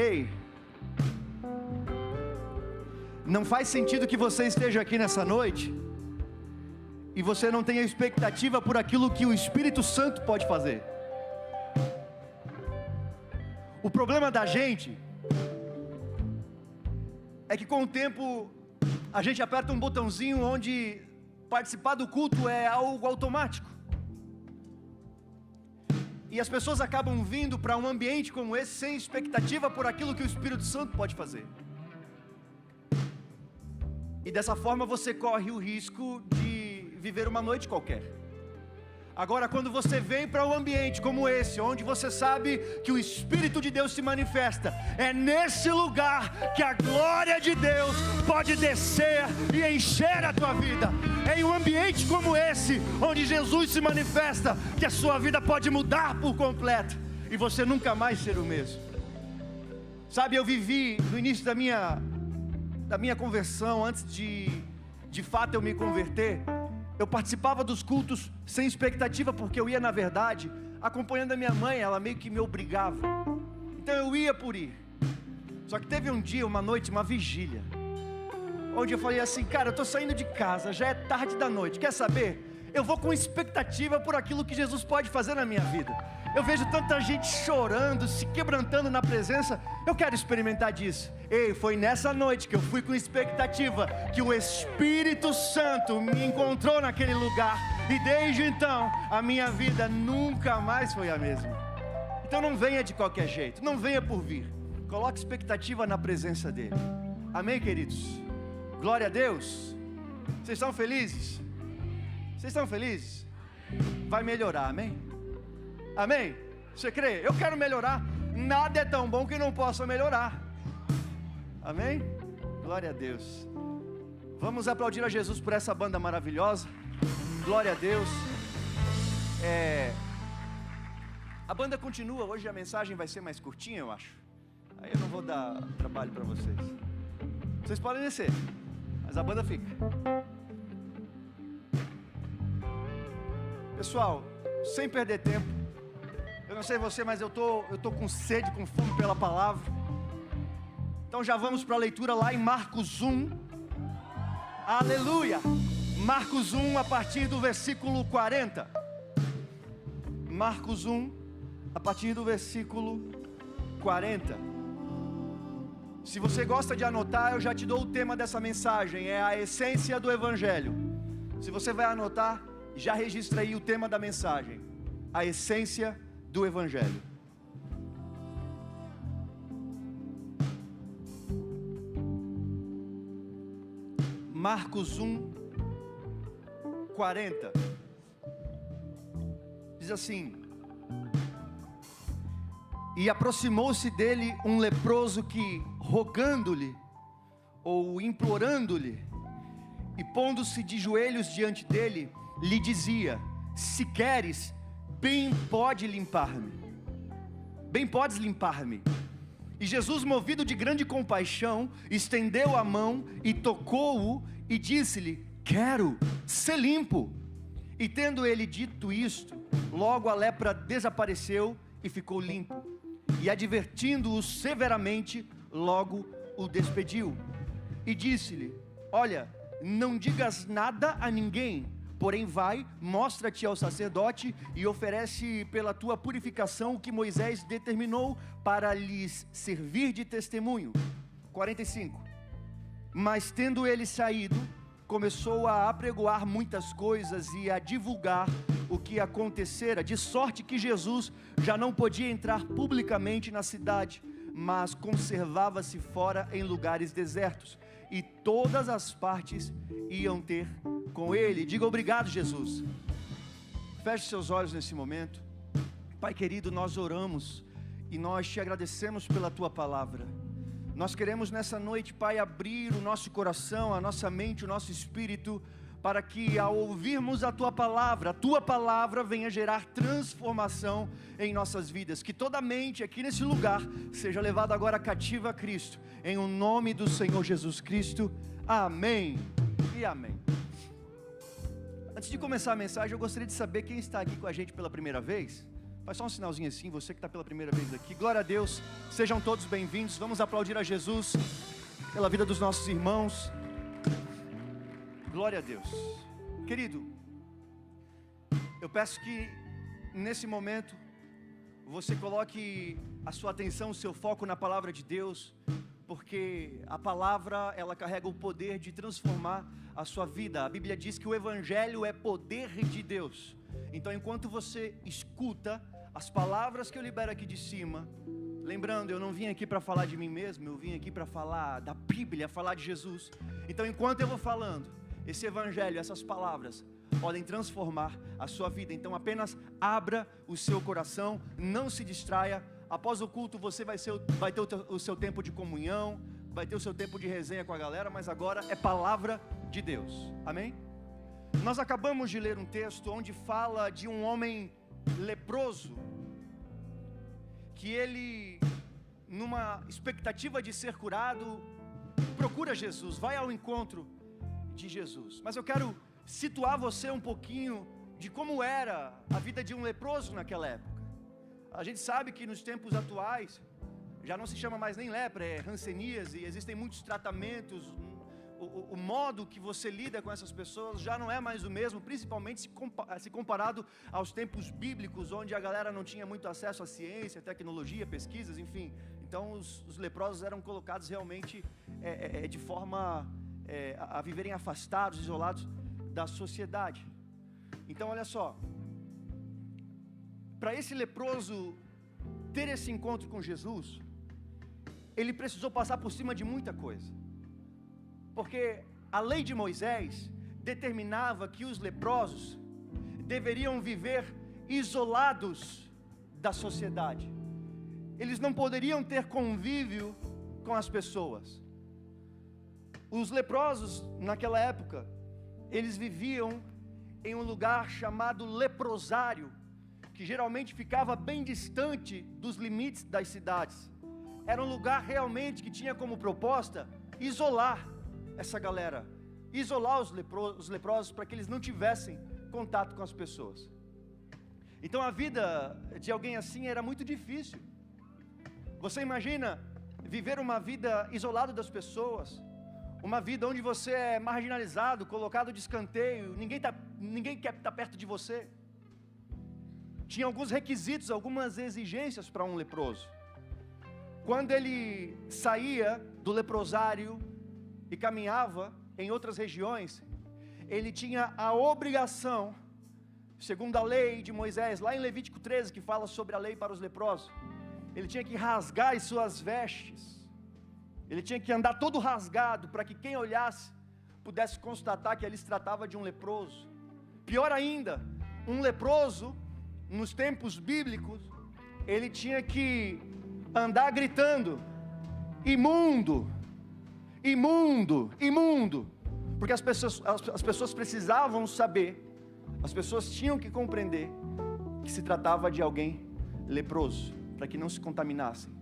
Ei, não faz sentido que você esteja aqui nessa noite e você não tenha expectativa por aquilo que o Espírito Santo pode fazer. O problema da gente é que com o tempo a gente aperta um botãozinho onde participar do culto é algo automático. E as pessoas acabam vindo para um ambiente como esse sem expectativa por aquilo que o Espírito Santo pode fazer. E dessa forma você corre o risco de viver uma noite qualquer. Agora, quando você vem para um ambiente como esse, onde você sabe que o Espírito de Deus se manifesta, é nesse lugar que a glória de Deus pode descer e encher a tua vida. É em um ambiente como esse, onde Jesus se manifesta, que a sua vida pode mudar por completo e você nunca mais ser o mesmo. Sabe, eu vivi no início da minha conversão, antes de fato eu me converter, eu participava dos cultos sem expectativa, porque eu ia na verdade acompanhando a minha mãe, ela meio que me obrigava, então eu ia por ir. Só que teve um dia, uma noite, uma vigília, onde eu falei assim: cara, eu estou saindo de casa, já é tarde da noite, quer saber? Eu vou com expectativa por aquilo que Jesus pode fazer na minha vida. Eu vejo tanta gente chorando, se quebrantando na presença, eu quero experimentar disso. Ei, foi nessa noite que eu fui com expectativa, que o Espírito Santo me encontrou naquele lugar, e desde então, a minha vida nunca mais foi a mesma. Então não venha de qualquer jeito, não venha por vir, coloque expectativa na presença dEle. Amém, queridos? Glória a Deus. Vocês estão felizes? Vocês estão felizes? Vai melhorar, amém? Amém? Você crê? Eu quero melhorar. Nada é tão bom que não possa melhorar. Amém? Glória a Deus. Vamos aplaudir a Jesus por essa banda maravilhosa. Glória a Deus. A banda continua. Hoje a mensagem vai ser mais curtinha, eu acho. Aí eu não vou dar trabalho para vocês. Vocês podem descer, mas a banda fica. Pessoal, sem perder tempo, eu não sei você, mas eu tô com sede, com fome pela palavra. Então já vamos para a leitura lá em Marcos 1. Aleluia! Marcos 1 a partir do versículo 40. Marcos 1 a partir do versículo 40. Se você gosta de anotar, eu já te dou o tema dessa mensagem, é a essência do Evangelho. Se você vai anotar, já registra aí o tema da mensagem, a essência do Evangelho. Marcos 1, 40. Diz assim: e aproximou-se dele um leproso que, rogando-lhe, ou implorando-lhe, e pondo-se de joelhos diante dele, lhe dizia: se queres, bem podes limpar-me. E Jesus, movido de grande compaixão, estendeu a mão e tocou-o e disse-lhe: quero, ser limpo. E tendo ele dito isto, logo a lepra desapareceu e ficou limpo. E advertindo-o severamente, logo o despediu. E disse-lhe: olha, não digas nada a ninguém, porém vai, mostra-te ao sacerdote e oferece pela tua purificação o que Moisés determinou para lhes servir de testemunho. 45. Mas tendo ele saído, começou a apregoar muitas coisas e a divulgar o que acontecera, de sorte que Jesus já não podia entrar publicamente na cidade, mas conservava-se fora em lugares desertos, e todas as partes iam ter com ele. Diga: obrigado, Jesus. Feche seus olhos nesse momento. Pai querido, nós oramos e nós te agradecemos pela tua palavra. Nós queremos nessa noite, Pai, abrir o nosso coração, a nossa mente, o nosso espírito, para que ao ouvirmos a tua palavra venha gerar transformação em nossas vidas. Que toda mente aqui nesse lugar seja levada agora cativa a Cristo, em o nome do Senhor Jesus Cristo. Amém e amém. Antes de começar a mensagem, eu gostaria de saber quem está aqui com a gente pela primeira vez. Faz só um sinalzinho assim, você que está pela primeira vez aqui. Glória a Deus, sejam todos bem-vindos. Vamos aplaudir a Jesus pela vida dos nossos irmãos. Glória a Deus. Querido, eu peço que nesse momento você coloque a sua atenção, o seu foco na palavra de Deus, porque a palavra, ela carrega o poder de transformar a sua vida. A Bíblia diz que o Evangelho é poder de Deus. Então, enquanto você escuta as palavras que eu libero aqui de cima, lembrando, eu não vim aqui para falar de mim mesmo, eu vim aqui para falar da Bíblia, falar de Jesus. Então, enquanto eu vou falando, esse Evangelho, essas palavras podem transformar a sua vida. Então apenas abra o seu coração, não se distraia. Após o culto você vai ter o seu tempo de comunhão, vai ter o seu tempo de resenha com a galera, mas agora é palavra de Deus, amém? Nós acabamos de ler um texto onde fala de um homem leproso, que ele, numa expectativa de ser curado, procura Jesus, vai ao encontro de Jesus. Mas eu quero situar você um pouquinho de como era a vida de um leproso naquela época. A gente sabe que nos tempos atuais já não se chama mais nem lepra, é hanseníase, e existem muitos tratamentos. O modo que você lida com essas pessoas já não é mais o mesmo, principalmente se comparado aos tempos bíblicos, onde a galera não tinha muito acesso à ciência, tecnologia, pesquisas, enfim. Então os leprosos eram colocados realmente de forma a viverem afastados, isolados da sociedade. Então olha só, para esse leproso ter esse encontro com Jesus, ele precisou passar por cima de muita coisa, porque a lei de Moisés determinava que os leprosos deveriam viver isolados da sociedade. Eles não poderiam ter convívio com as pessoas. Os leprosos naquela época, eles viviam em um lugar chamado leprosário, que geralmente ficava bem distante dos limites das cidades. Era um lugar realmente que tinha como proposta isolar essa galera, isolar os leprosos para que eles não tivessem contato com as pessoas. Então a vida de alguém assim era muito difícil. Você imagina viver uma vida isolado das pessoas, uma vida onde você é marginalizado, colocado de escanteio, ninguém quer estar perto de você. Tinha alguns requisitos, algumas exigências para um leproso. Quando ele saía do leprosário e caminhava em outras regiões, ele tinha a obrigação, segundo a lei de Moisés, lá em Levítico 13, que fala sobre a lei para os leprosos, ele tinha que rasgar as suas vestes. Ele tinha que andar todo rasgado, para que quem olhasse pudesse constatar que ali se tratava de um leproso. Pior ainda, um leproso, nos tempos bíblicos, ele tinha que andar gritando: imundo, imundo, imundo, porque as pessoas precisavam saber, as pessoas tinham que compreender que se tratava de alguém leproso, para que não se contaminassem.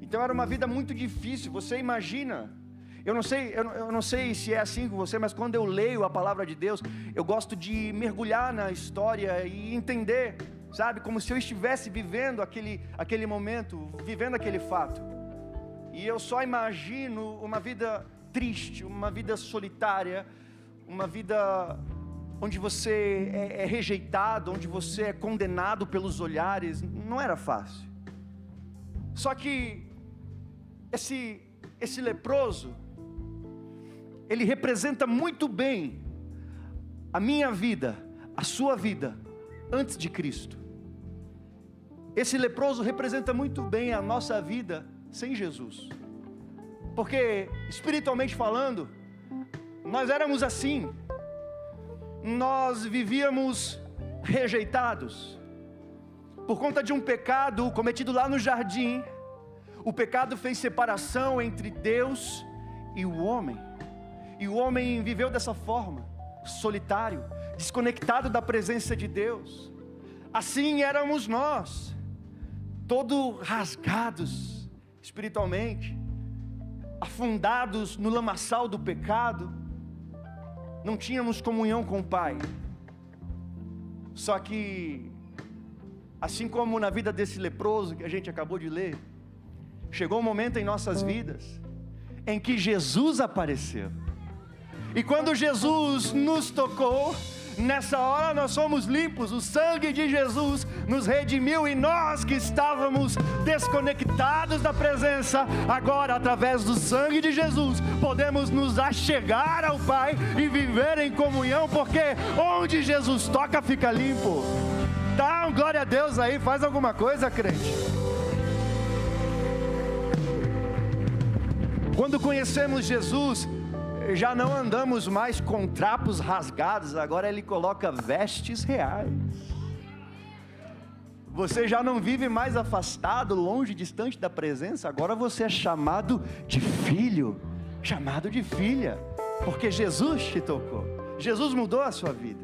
Então era uma vida muito difícil. Você imagina, eu não sei se é assim com você, mas quando eu leio a palavra de Deus, eu gosto de mergulhar na história e entender, sabe, como se eu estivesse vivendo aquele momento, vivendo aquele fato. E eu só imagino uma vida triste, uma vida solitária, uma vida onde você é rejeitado, onde você é condenado pelos olhares. Não era fácil. Só que esse leproso, ele representa muito bem a minha vida, a sua vida, antes de Cristo. Esse leproso representa muito bem a nossa vida sem Jesus, porque espiritualmente falando, nós éramos assim, nós vivíamos rejeitados, por conta de um pecado cometido lá no jardim. O pecado fez separação entre Deus e o homem viveu dessa forma, solitário, desconectado da presença de Deus. Assim éramos nós, todos rasgados espiritualmente, afundados no lamaçal do pecado, não tínhamos comunhão com o Pai. Só que assim como na vida desse leproso que a gente acabou de ler, chegou um momento em nossas vidas em que Jesus apareceu. E quando Jesus nos tocou, nessa hora nós somos limpos. O sangue de Jesus nos redimiu, e nós que estávamos desconectados da presença, agora através do sangue de Jesus podemos nos achegar ao Pai e viver em comunhão, porque onde Jesus toca fica limpo. Dá um glória a Deus aí, faz alguma coisa, crente. Quando conhecemos Jesus, já não andamos mais com trapos rasgados, agora Ele coloca vestes reais. Você já não vive mais afastado, longe, distante da presença, agora você é chamado de filho, chamado de filha, porque Jesus te tocou, Jesus mudou a sua vida.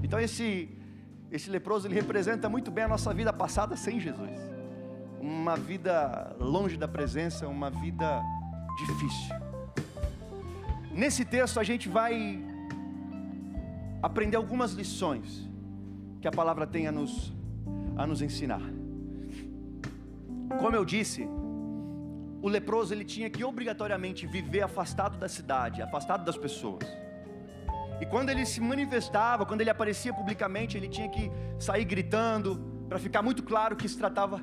Então esse leproso, ele representa muito bem a nossa vida passada sem Jesus, uma vida longe da presença, uma vida difícil. Nesse texto a gente vai aprender algumas lições que a palavra tem a nos ensinar. Como eu disse, o leproso, ele tinha que obrigatoriamente viver afastado da cidade, afastado das pessoas. E quando ele se manifestava, quando ele aparecia publicamente, ele tinha que sair gritando, para ficar muito claro que se tratava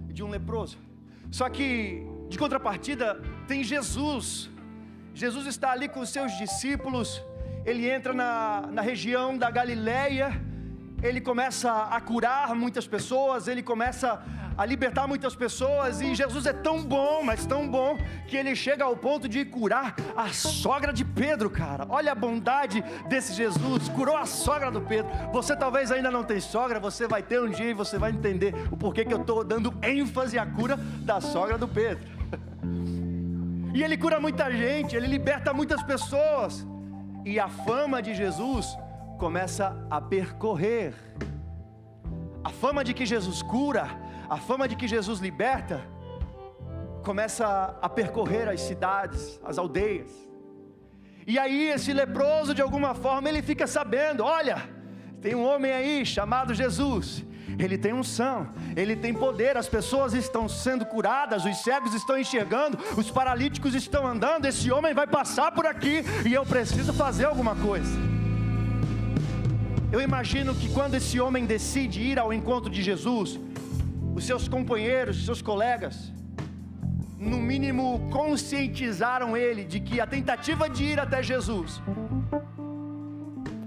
de um leproso. Só que, de contrapartida, tem Jesus. Jesus está ali com os seus discípulos, ele entra na região da Galileia, ele começa a curar muitas pessoas, ele começa a libertar muitas pessoas, e Jesus é tão bom, mas tão bom, que ele chega ao ponto de curar a sogra de Pedro, cara. Olha a bondade desse Jesus, curou a sogra do Pedro. Você talvez ainda não tem sogra, você vai ter um dia e você vai entender o porquê que eu estou dando ênfase à cura da sogra do Pedro. E ele cura muita gente, ele liberta muitas pessoas, e a fama de Jesus começa a percorrer. A fama de que Jesus cura, a fama de que Jesus liberta, começa a percorrer as cidades, as aldeias. E aí esse leproso, de alguma forma, ele fica sabendo: olha, tem um homem aí chamado Jesus, ele tem unção, ele tem poder, as pessoas estão sendo curadas, os cegos estão enxergando, os paralíticos estão andando, esse homem vai passar por aqui e eu preciso fazer alguma coisa. Eu imagino que quando esse homem decide ir ao encontro de Jesus, os seus companheiros, os seus colegas, no mínimo conscientizaram ele de que a tentativa de ir até Jesus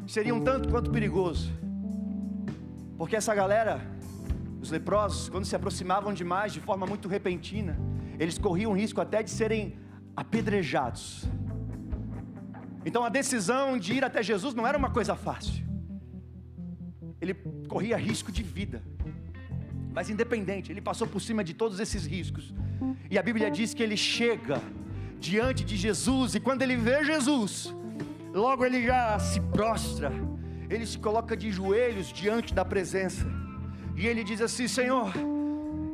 seria um tanto quanto perigoso, porque essa galera, os leprosos, quando se aproximavam demais de forma muito repentina, eles corriam risco até de serem apedrejados. Então a decisão de ir até Jesus não era uma coisa fácil, ele corria risco de vida, mas independente, ele passou por cima de todos esses riscos, e a Bíblia diz que ele chega diante de Jesus, e quando ele vê Jesus, logo ele já se prostra, ele se coloca de joelhos diante da presença, e ele diz assim: Senhor,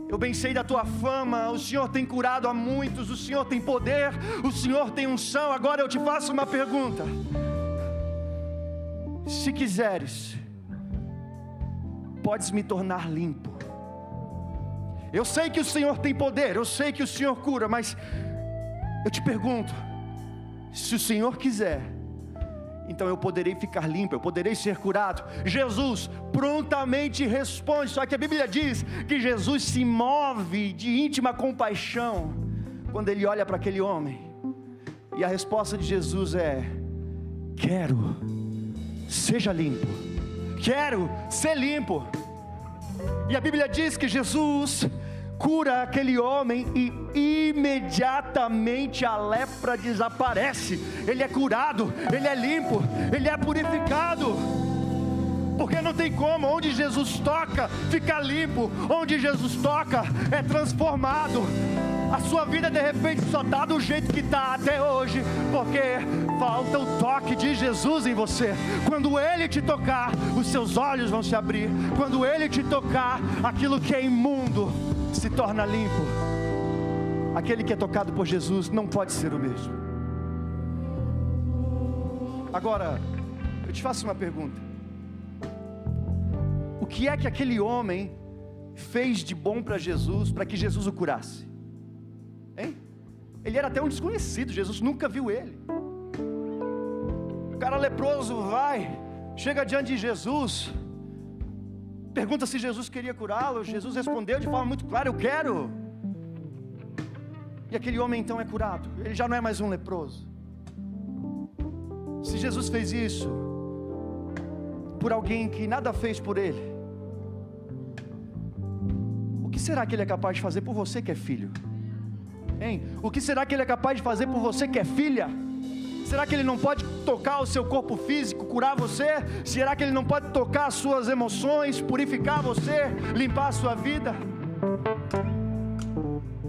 eu bem sei da tua fama, o Senhor tem curado a muitos, o Senhor tem poder, o Senhor tem unção. Agora eu te faço uma pergunta: se quiseres, podes me tornar limpo. Eu sei que o Senhor tem poder, eu sei que o Senhor cura, mas eu te pergunto, se o Senhor quiser, então eu poderei ficar limpo, eu poderei ser curado. Jesus prontamente responde, só que a Bíblia diz que Jesus se move de íntima compaixão quando ele olha para aquele homem, e a resposta de Jesus é: quero, seja limpo, quero ser limpo. E a Bíblia diz que Jesus cura aquele homem e imediatamente a lepra desaparece. Ele é curado, ele é limpo, ele é purificado. Porque não tem como, onde Jesus toca, fica limpo. Onde Jesus toca, é transformado. A sua vida de repente só está do jeito que está até hoje, porque falta o toque de Jesus em você. Quando Ele te tocar, os seus olhos vão se abrir. Quando Ele te tocar, aquilo que é imundo se torna limpo. Aquele que é tocado por Jesus não pode ser o mesmo. Agora, eu te faço uma pergunta: o que é que aquele homem fez de bom para Jesus, para que Jesus o curasse? Hein? Ele era até um desconhecido, Jesus nunca viu ele. O cara leproso chega diante de Jesus, pergunta se Jesus queria curá-lo. Jesus respondeu de forma muito clara: eu quero. E aquele homem então é curado, ele já não é mais um leproso. Se Jesus fez isso por alguém que nada fez por ele, o que será que ele é capaz de fazer por você que é filho? Hein? O que será que ele é capaz de fazer por você que é filha? Será que ele não pode tocar o seu corpo físico, curar você? Será que ele não pode tocar as suas emoções, purificar você, limpar a sua vida?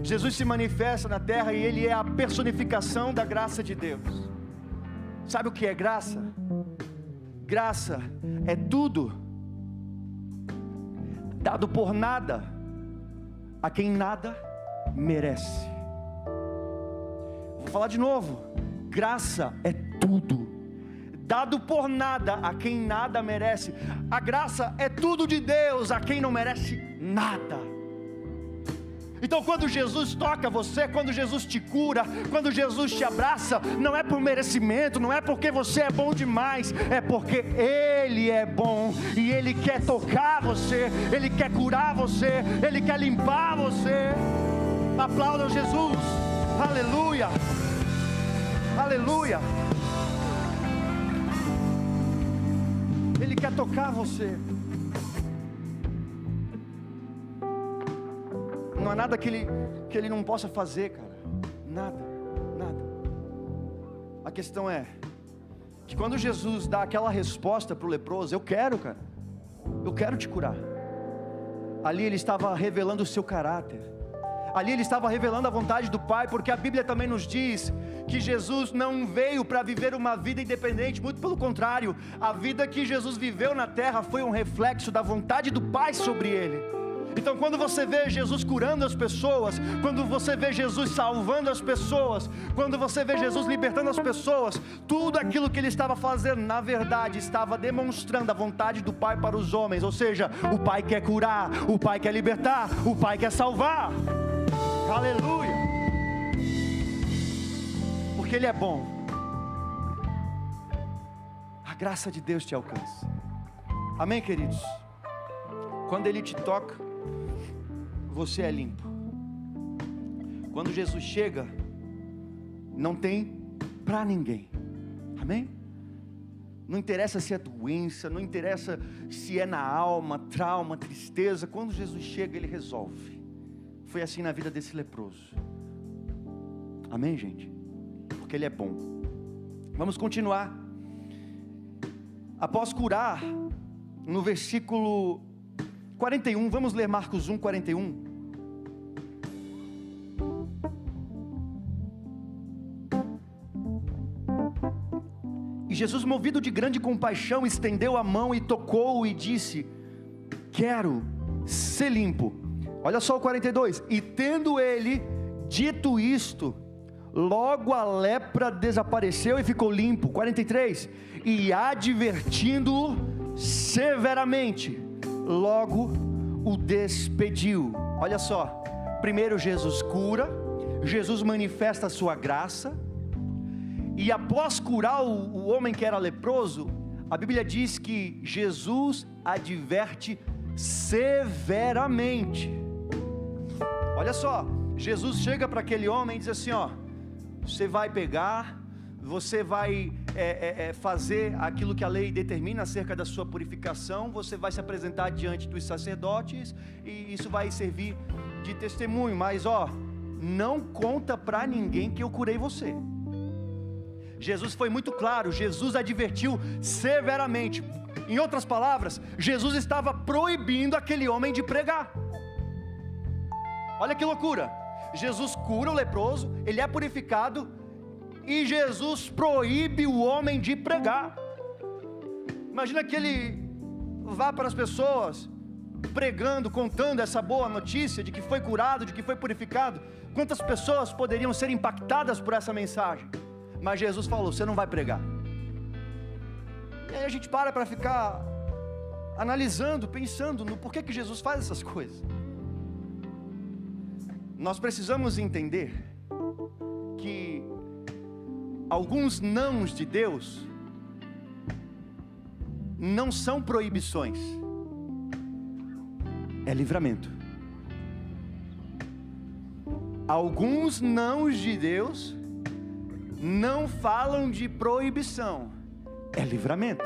Jesus se manifesta na terra e ele é a personificação da graça de Deus. Sabe o que é graça? Graça é tudo dado por nada a quem nada merece. Vou falar de novo. Graça é tudo dado por nada a quem nada merece. A graça é tudo de Deus a quem não merece nada. Então quando Jesus toca você, quando Jesus te cura, quando Jesus te abraça, não é por merecimento, não é porque você é bom demais, é porque Ele é bom, e Ele quer tocar você, Ele quer curar você, Ele quer limpar você. Aplaudam Jesus, aleluia, aleluia. Ele quer tocar você. Não há nada que ele não possa fazer, cara. Nada. A questão é que quando Jesus dá aquela resposta para o leproso: eu quero, cara, eu quero te curar. Ali ele estava revelando o seu caráter. Ali ele estava revelando a vontade do Pai, porque a Bíblia também nos diz que Jesus não veio para viver uma vida independente, muito pelo contrário, a vida que Jesus viveu na terra foi um reflexo da vontade do Pai sobre ele. Então quando você vê Jesus curando as pessoas, quando você vê Jesus salvando as pessoas, quando você vê Jesus libertando as pessoas, tudo aquilo que ele estava fazendo, na verdade, estava demonstrando a vontade do Pai para os homens. Ou seja, o Pai quer curar, o Pai quer libertar, o Pai quer salvar. Aleluia! Porque Ele é bom. A graça de Deus te alcança. Amém, queridos? Quando Ele te toca, você é limpo. Quando Jesus chega, não tem para ninguém. Amém? Não interessa se é doença, não interessa se é na alma, trauma, tristeza. Quando Jesus chega, Ele resolve. Foi assim na vida desse leproso. Amém, gente? Porque Ele é bom. Vamos continuar. Após curar, no versículo 41, vamos ler Marcos 1, 41. E Jesus, movido de grande compaixão, estendeu a mão e tocou-o e disse: quero ser limpo. Olha só o 42. E tendo ele dito isto, logo a lepra desapareceu e ficou limpo. 43. E advertindo-o severamente, logo o despediu. Olha só, primeiro Jesus cura, Jesus manifesta a sua graça, e após curar o homem que era leproso, a Bíblia diz que Jesus adverte severamente. Olha só, Jesus chega para aquele homem e diz assim: ó, você vai pegar, você vai fazer aquilo que a lei determina acerca da sua purificação, você vai se apresentar diante dos sacerdotes, e isso vai servir de testemunho, mas ó, não conta para ninguém que eu curei você. Jesus foi muito claro, Jesus advertiu severamente. Em outras palavras, Jesus estava proibindo aquele homem de pregar. Olha que loucura, Jesus cura o leproso, ele é purificado, e Jesus proíbe o homem de pregar. Imagina que ele vá para as pessoas pregando, contando essa boa notícia de que foi curado, de que foi purificado. Quantas pessoas poderiam ser impactadas por essa mensagem? Mas Jesus falou: você não vai pregar. E aí a gente para ficar analisando, pensando no porquê que Jesus faz essas coisas. Nós precisamos entender que alguns nãos de Deus não são proibições, é livramento. Alguns nãos de Deus não falam de proibição, é livramento.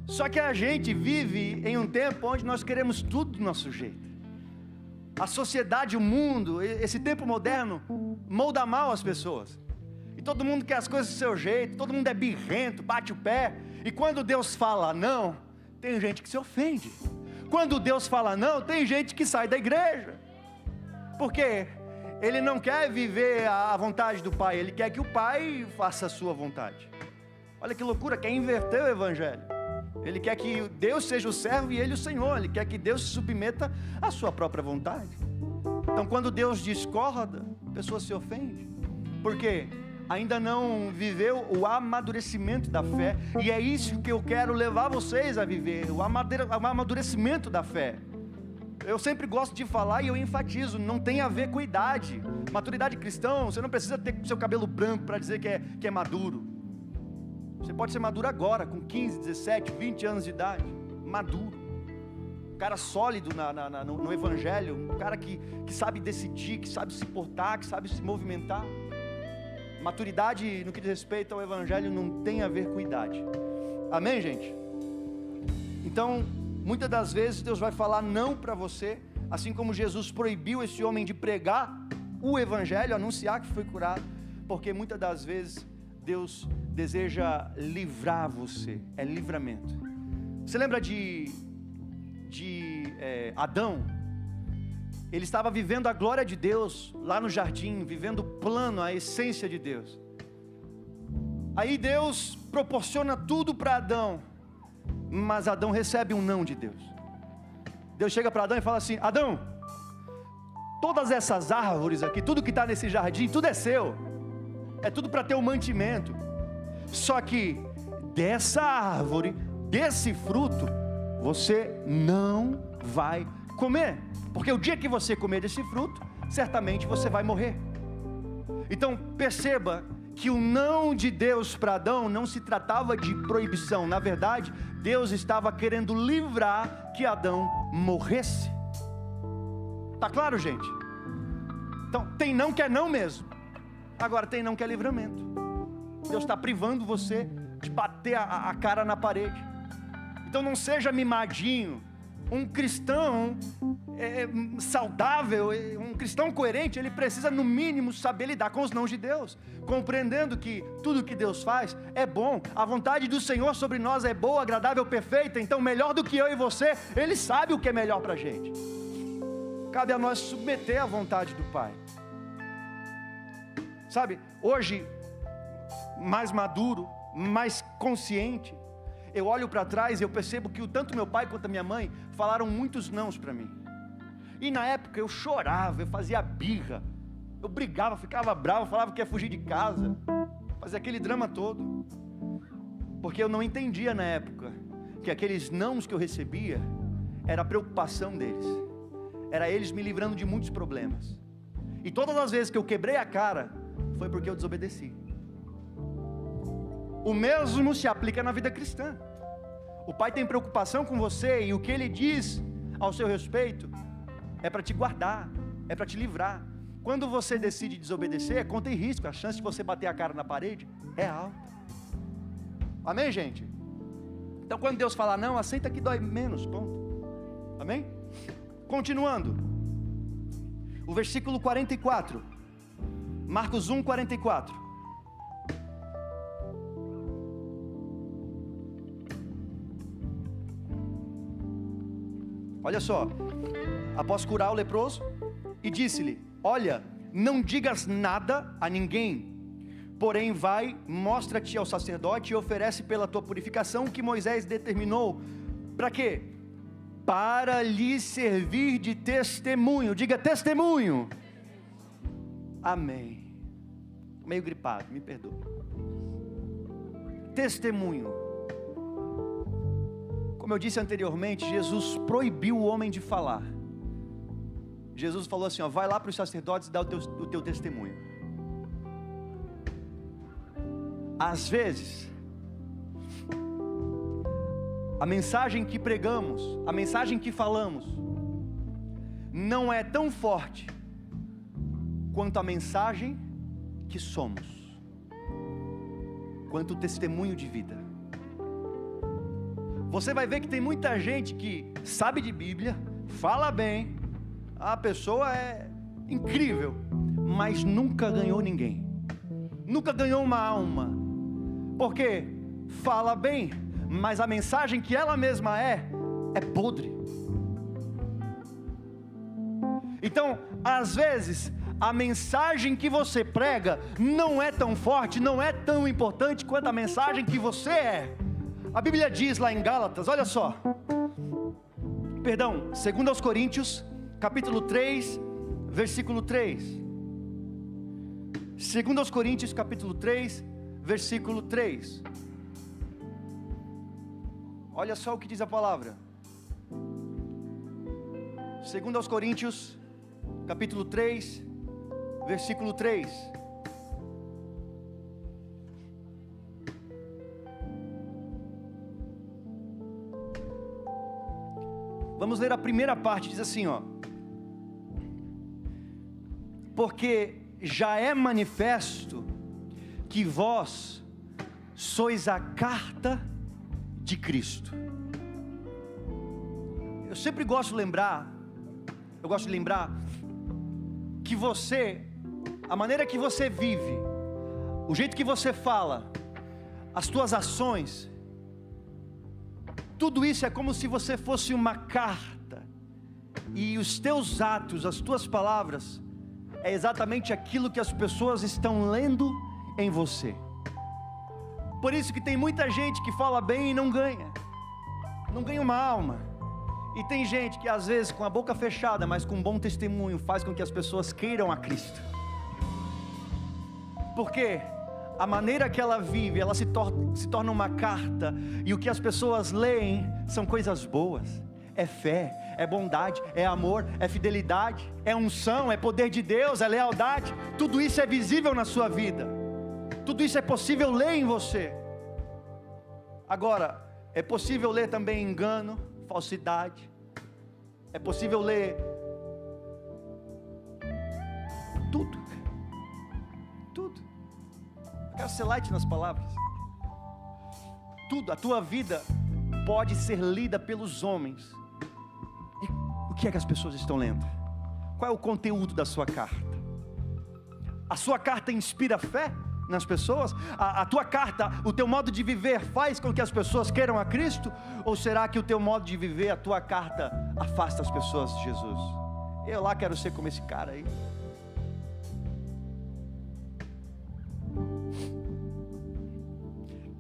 Só que a gente vive em um tempo onde nós queremos tudo do nosso jeito. A sociedade, o mundo, esse tempo moderno molda mal as pessoas. E todo mundo quer as coisas do seu jeito, todo mundo é birrento, bate o pé. E quando Deus fala não, tem gente que se ofende. Quando Deus fala não, tem gente que sai da igreja. Por quê? Ele não quer viver a vontade do Pai, ele quer que o Pai faça a sua vontade. Olha que loucura, quer inverter o evangelho. Ele quer que Deus seja o servo e ele o Senhor. Ele quer que Deus se submeta à sua própria vontade. Então quando Deus discorda, a pessoa se ofende. Por quê? Ainda não viveu o amadurecimento da fé. E é isso que eu quero levar vocês a viver, o amadurecimento da fé. Eu sempre gosto de falar e eu enfatizo, não tem a ver com idade. Maturidade cristã, você não precisa ter seu cabelo branco para dizer que é maduro. Você pode ser maduro agora, com 15, 17, 20 anos de idade. Maduro. Um cara sólido no evangelho. Um cara que sabe decidir, que sabe se portar, que sabe se movimentar. Maturidade no que diz respeito ao evangelho não tem a ver com idade. Amém, gente? Então, muitas das vezes Deus vai falar não para você. Assim como Jesus proibiu esse homem de pregar o evangelho, anunciar que foi curado. Porque muitas das vezes Deus deseja livrar você, é livramento. Você lembra de Adão? Ele estava vivendo a glória de Deus lá no jardim, vivendo o plano, a essência de Deus. Aí Deus proporciona tudo para Adão, mas Adão recebe um não de Deus. Deus chega para Adão e fala assim: Adão, todas essas árvores aqui, tudo que está nesse jardim, tudo é seu, é tudo para ter um mantimento. Só que dessa árvore, desse fruto, você não vai comer, porque o dia que você comer desse fruto, certamente você vai morrer. Então perceba que o não de Deus para Adão não se tratava de proibição. Na verdade, Deus estava querendo livrar que Adão morresse. Tá claro, gente? Então tem não que é não mesmo. Agora tem não que é livramento. Deus está privando você de bater a cara na parede. Então não seja mimadinho. Um cristão saudável, um cristão coerente, ele precisa no mínimo saber lidar com os nãos de Deus, compreendendo que tudo que Deus faz é bom, a vontade do Senhor sobre nós é boa, agradável, perfeita. Então melhor do que eu e você, Ele sabe o que é melhor para a gente. Cabe a nós submeter à vontade do Pai. Sabe, hoje, mais maduro, mais consciente, eu olho para trás e eu percebo que tanto meu pai quanto a minha mãe falaram muitos nãos para mim. E na época eu chorava, eu fazia birra, eu brigava, ficava bravo, falava que ia fugir de casa, fazia aquele drama todo. Porque eu não entendia na época que aqueles nãos que eu recebia era a preocupação deles, era eles me livrando de muitos problemas. E todas as vezes que eu quebrei a cara, foi porque eu desobedeci. O mesmo se aplica na vida cristã. O Pai tem preocupação com você e o que Ele diz ao seu respeito é para te guardar, é para te livrar. Quando você decide desobedecer, conta em risco, a chance de você bater a cara na parede é alta. Amém, gente? Então quando Deus fala não, aceita que dói menos, ponto. Amém? Continuando, o versículo 44, Marcos 1, 44. Olha só, após curar o leproso, e disse-lhe: olha, não digas nada a ninguém, porém vai, mostra-te ao sacerdote e oferece pela tua purificação o que Moisés determinou. Para quê? Para lhe servir de testemunho. Diga testemunho. Amém. Meio gripado, me perdoe. Testemunho. Como eu disse anteriormente, Jesus proibiu o homem de falar. Jesus falou assim, ó, vai lá para os sacerdotes e dá o teu testemunho. Às vezes, a mensagem que pregamos, a mensagem que falamos, não é tão forte quanto a mensagem que somos, quanto o testemunho de vida. Você vai ver que tem muita gente que sabe de Bíblia, fala bem, a pessoa é incrível, mas nunca ganhou ninguém, nunca ganhou uma alma, porque fala bem, mas a mensagem que ela mesma é podre. Então, às vezes, a mensagem que você prega não é tão forte, não é tão importante quanto a mensagem que você é. A Bíblia diz lá em Gálatas, olha só, perdão, 2 Coríntios, capítulo 3, versículo 3. 2 Coríntios, capítulo 3, versículo 3. Olha só o que diz a palavra. 2 Coríntios, capítulo 3, versículo 3. Vamos ler a primeira parte, diz assim, ó. Porque já é manifesto que vós sois a carta de Cristo. Eu sempre gosto de lembrar que você, a maneira que você vive, o jeito que você fala, as tuas ações, tudo isso é como se você fosse uma carta, e os teus atos, as tuas palavras, é exatamente aquilo que as pessoas estão lendo em você. Por isso que tem muita gente que fala bem e não ganha uma alma. E tem gente que às vezes com a boca fechada, mas com um bom testemunho, faz com que as pessoas queiram a Cristo. Porque a maneira que ela vive, ela se torna uma carta, e o que as pessoas leem são coisas boas. É fé, é bondade, é amor, é fidelidade, é unção, é poder de Deus, é lealdade. Tudo isso é visível na sua vida. Tudo isso é possível ler em você. Agora, é possível ler também engano, falsidade. É possível ler tudo. Eu quero ser light nas palavras. Tudo, a tua vida pode ser lida pelos homens. E o que é que as pessoas estão lendo? Qual é o conteúdo da sua carta? A sua carta inspira fé nas pessoas? A tua carta, o teu modo de viver faz com que as pessoas queiram a Cristo? Ou será que o teu modo de viver, a tua carta, afasta as pessoas de Jesus? Eu lá quero ser como esse cara aí.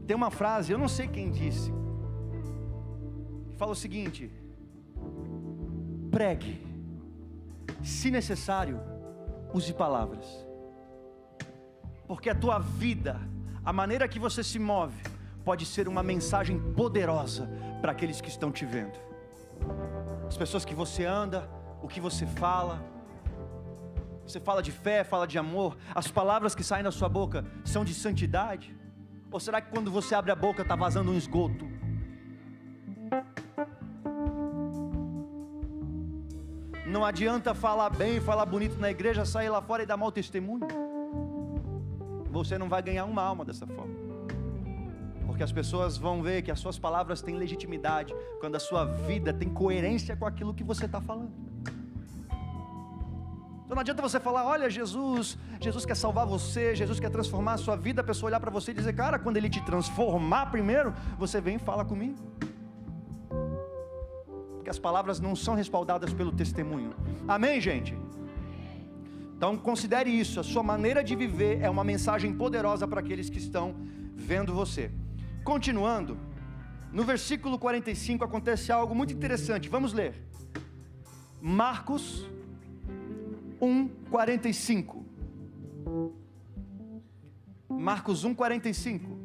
Tem uma frase, eu não sei quem disse, que fala o seguinte: pregue, se necessário, use palavras. Porque a tua vida, a maneira que você se move, pode ser uma mensagem poderosa para aqueles que estão te vendo. As pessoas que você anda, o que você fala de fé, fala de amor, as palavras que saem da sua boca são de santidade? Ou será que quando você abre a boca está vazando um esgoto? Não adianta falar bem, falar bonito na igreja, sair lá fora e dar mau testemunho. Você não vai ganhar uma alma dessa forma. Porque as pessoas vão ver que as suas palavras têm legitimidade quando a sua vida tem coerência com aquilo que você está falando. Então não adianta você falar, olha, Jesus quer salvar você, Jesus quer transformar a sua vida, a pessoa olhar para você e dizer, cara, quando Ele te transformar primeiro, você vem e fala comigo. Porque as palavras não são respaldadas pelo testemunho. Amém, gente? Então considere isso, a sua maneira de viver é uma mensagem poderosa para aqueles que estão vendo você. Continuando, no versículo 45 acontece algo muito interessante, vamos ler. Marcos 1:45. Marcos 1:45.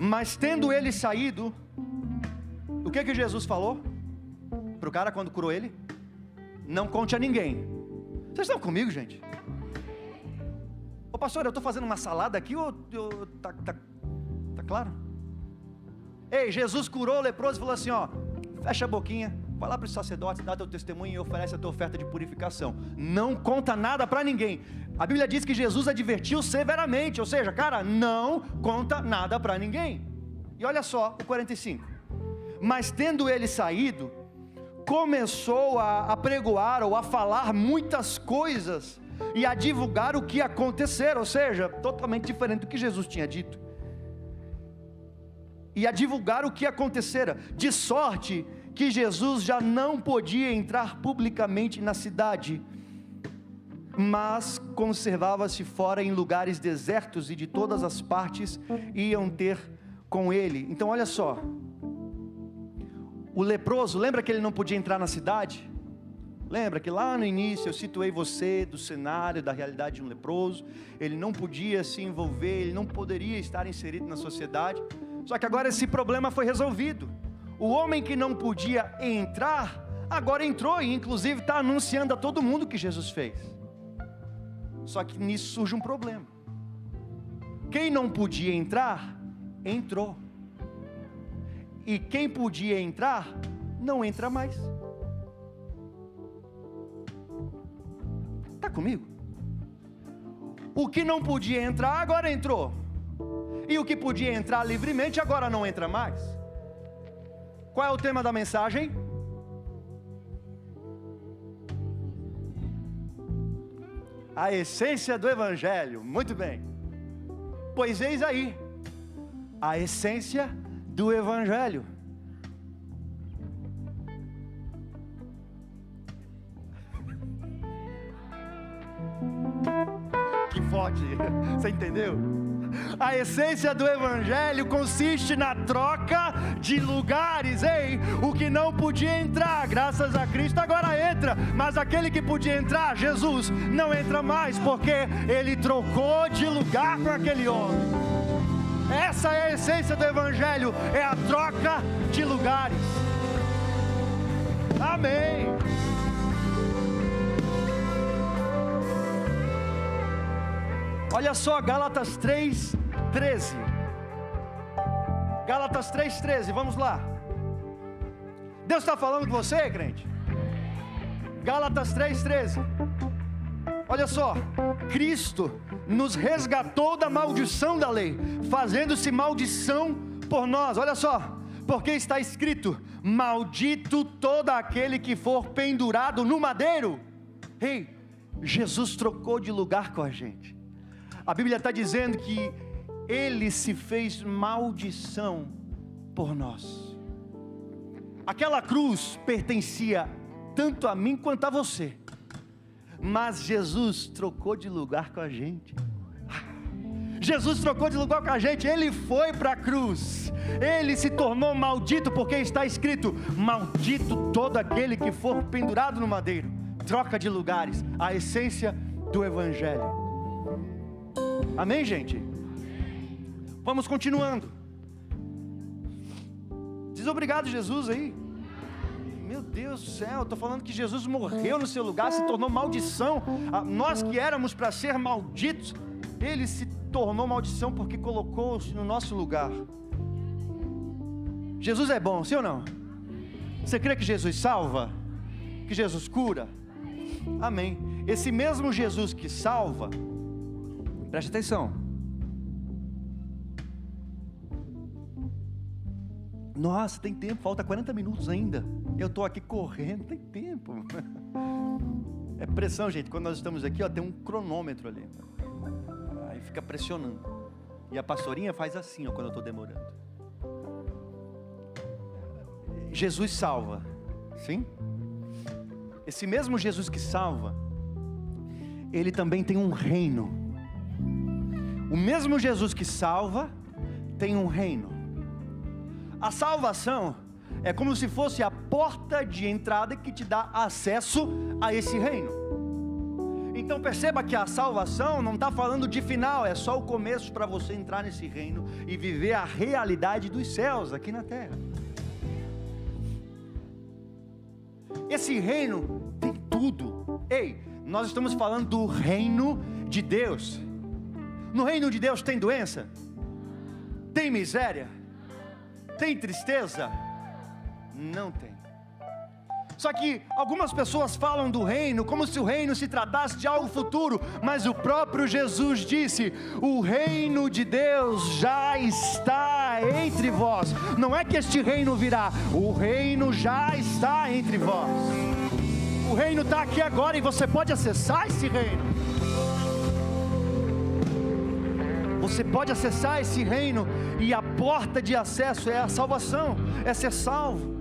Mas tendo ele saído, o que Jesus falou para o cara quando curou ele? Não conte a ninguém. Vocês estão comigo, gente? Ô pastor, eu estou fazendo uma salada aqui ou tá claro? Ei, Jesus curou o leproso e falou assim, ó, fecha a boquinha, vai lá para os sacerdotes, dá teu testemunho e oferece a tua oferta de purificação. Não conta nada para ninguém. A Bíblia diz que Jesus advertiu severamente, ou seja, cara, não conta nada para ninguém. E olha só o 45. Mas tendo ele saído, começou a pregoar ou a falar muitas coisas e a divulgar o que acontecera, ou seja, totalmente diferente do que Jesus tinha dito. E a divulgar o que acontecera, de sorte que Jesus já não podia entrar publicamente na cidade, mas conservava-se fora em lugares desertos, e de todas as partes iam ter com ele. Então olha só, o leproso, lembra que ele não podia entrar na cidade? Lembra que lá no início eu situei você do cenário, da realidade de um leproso? Ele não podia se envolver, ele não poderia estar inserido na sociedade. Só que agora esse problema foi resolvido. O homem que não podia entrar, agora entrou e inclusive está anunciando a todo mundo o que Jesus fez. Só que nisso surge um problema. Quem não podia entrar, entrou. E quem podia entrar, não entra mais. Está comigo? O que não podia entrar, agora entrou. E o que podia entrar livremente, agora não entra mais. Qual é o tema da mensagem? A essência do Evangelho. Muito bem. Pois eis aí, a essência do Evangelho. Que forte, você entendeu? A essência do Evangelho consiste na troca de lugares. Ei, o que não podia entrar, graças a Cristo, agora entra. Mas aquele que podia entrar, Jesus, não entra mais, porque Ele trocou de lugar com aquele homem. Essa é a essência do Evangelho, é a troca de lugares. Amém. Olha só, Gálatas 3:13. Gálatas 3:13, vamos lá. Deus está falando com você, crente? Gálatas 3:13. Olha só, Cristo nos resgatou da maldição da lei, fazendo-se maldição por nós. Olha só, porque está escrito: maldito todo aquele que for pendurado no madeiro. Ei, Jesus trocou de lugar com a gente. A Bíblia está dizendo que Ele se fez maldição por nós. Aquela cruz pertencia tanto a mim quanto a você, mas Jesus trocou de lugar com a gente. Jesus trocou de lugar com a gente. Ele foi para a cruz, Ele se tornou maldito, porque está escrito: maldito todo aquele que for pendurado no madeiro. Troca de lugares, a essência do Evangelho. Amém, gente? Vamos continuando. Diz obrigado, Jesus, aí. Meu Deus do céu, estou falando que Jesus morreu no seu lugar, se tornou maldição. Nós que éramos para ser malditos, Ele se tornou maldição porque colocou-se no nosso lugar. Jesus é bom, sim ou não? Você crê que Jesus salva? Que Jesus cura? Amém. Esse mesmo Jesus que salva, preste atenção. Nossa, tem tempo, falta 40 minutos ainda. Eu estou aqui correndo, tem tempo. É pressão, gente. Quando nós estamos aqui, ó, tem um cronômetro ali. Aí fica pressionando. E a pastorinha faz assim, ó, quando eu estou demorando. Jesus salva, sim? Esse mesmo Jesus que salva, Ele também tem um reino. O mesmo Jesus que salva tem um reino. A salvação é como se fosse a porta de entrada que te dá acesso a esse reino. Então perceba que a salvação não está falando de final, é só o começo para você entrar nesse reino e viver a realidade dos céus aqui na terra. Esse reino tem tudo. Ei, nós estamos falando do reino de Deus. No reino de Deus tem doença? Tem miséria? Tem tristeza? Não tem. Só que algumas pessoas falam do reino como se o reino se tratasse de algo futuro, mas o próprio Jesus disse: o reino de Deus já está entre vós. Não é que este reino virá, o reino já está entre vós. O reino está aqui agora e você pode acessar esse reino. Você pode acessar esse reino, e a porta de acesso é a salvação, é ser salvo.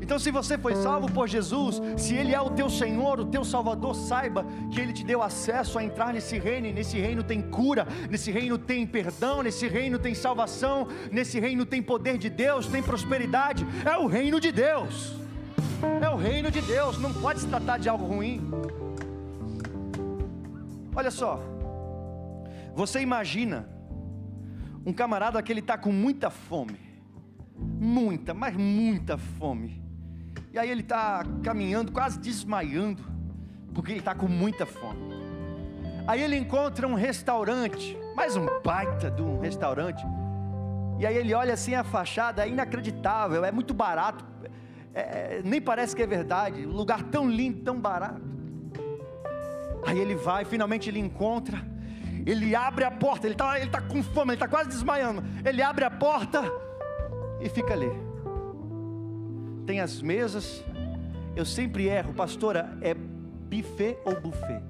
Então, se você foi salvo por Jesus, se Ele é o teu Senhor, o teu Salvador, saiba que Ele te deu acesso a entrar nesse reino, e nesse reino tem cura, nesse reino tem perdão, nesse reino tem salvação, nesse reino tem poder de Deus, tem prosperidade. É o reino de Deus, é o reino de Deus, não pode se tratar de algo ruim. Olha só, você imagina um camarada que ele está com muita fome, muita, mas muita fome, e aí ele está caminhando, quase desmaiando, porque ele está com muita fome. Aí ele encontra um restaurante, mais um baita de um restaurante, e aí ele olha assim a fachada, é inacreditável, é muito barato, nem parece que é verdade, um lugar tão lindo, tão barato. Aí ele vai, finalmente ele encontra, ele abre a porta, ele está com fome, ele está quase desmaiando, ele abre a porta e fica ali. Tem as mesas, eu sempre erro, pastora, é buffet ou buffet?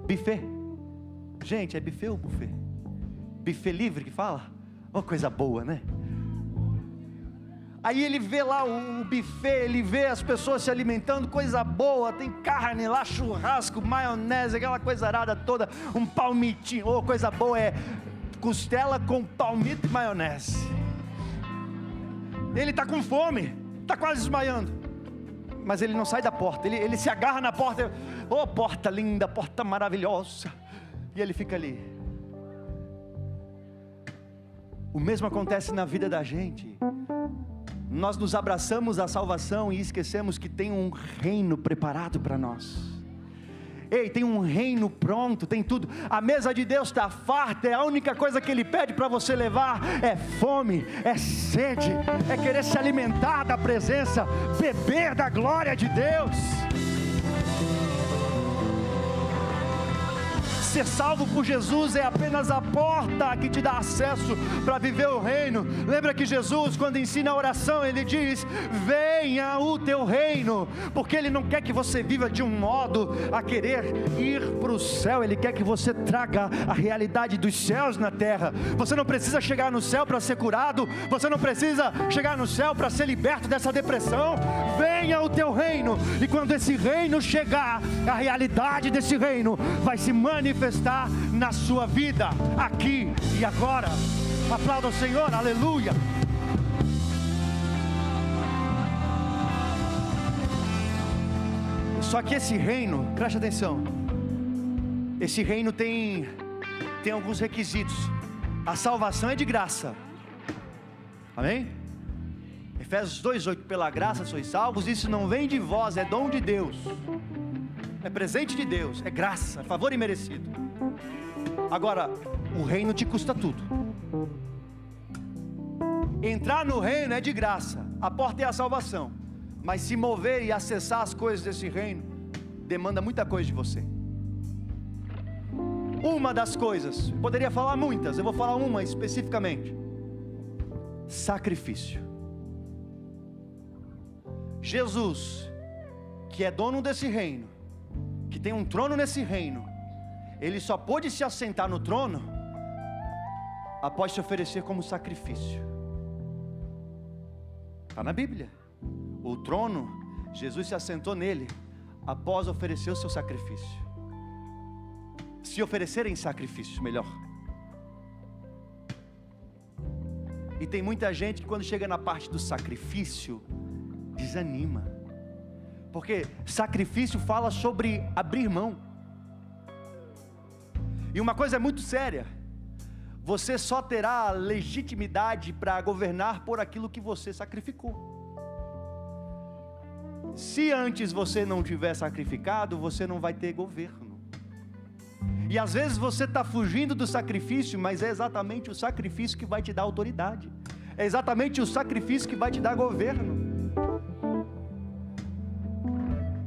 Buffet? Gente, é buffet ou buffet? Buffet livre que fala? Uma coisa boa, né? Aí ele vê lá o buffet, ele vê as pessoas se alimentando, coisa boa, tem carne lá, churrasco, maionese, aquela coisa arada toda, um palmitinho, coisa boa é costela com palmito e maionese. Ele está com fome, está quase desmaiando, mas ele não sai da porta, ele se agarra na porta, porta linda, porta maravilhosa, e ele fica ali. O mesmo acontece na vida da gente. Nós nos abraçamos à salvação e esquecemos que tem um reino preparado para nós. Ei, tem um reino pronto, tem tudo. A mesa de Deus está farta, a única coisa que Ele pede para você levar é fome, é sede, é querer se alimentar da presença, beber da glória de Deus. Ser salvo por Jesus é apenas a porta que te dá acesso para viver o reino. Lembra que Jesus, quando ensina a oração, Ele diz: venha o teu reino, porque Ele não quer que você viva de um modo a querer ir para o céu, Ele quer que você traga a realidade dos céus na terra. Você não precisa chegar no céu para ser curado, você não precisa chegar no céu para ser liberto dessa depressão. Venha o teu reino, e quando esse reino chegar, a realidade desse reino vai se manifestar na sua vida, aqui e agora. Aplauda o Senhor, aleluia. Só que esse reino, preste atenção, esse reino tem alguns requisitos. A salvação é de graça, amém? Efésios 2:8, pela graça sois salvos, isso não vem de vós, é dom de Deus, é presente de Deus, é graça, é favor imerecido. Agora, o reino te custa tudo. Entrar no reino é de graça, a porta é a salvação, mas se mover e acessar as coisas desse reino demanda muita coisa de você. Uma das coisas, poderia falar muitas, eu vou falar uma especificamente: sacrifício. Jesus, que é dono desse reino, que tem um trono nesse reino, Ele só pôde se assentar no trono após se oferecer como sacrifício. Está na Bíblia. O trono, Jesus se assentou nele após oferecer o seu sacrifício. Se oferecer em sacrifício, melhor. E tem muita gente que quando chega na parte do sacrifício desanima, porque sacrifício fala sobre abrir mão. E uma coisa é muito séria: você só terá legitimidade para governar por aquilo que você sacrificou. Se antes você não tiver sacrificado, você não vai ter governo. E às vezes você está fugindo do sacrifício, mas é exatamente o sacrifício que vai te dar autoridade. É exatamente o sacrifício que vai te dar governo.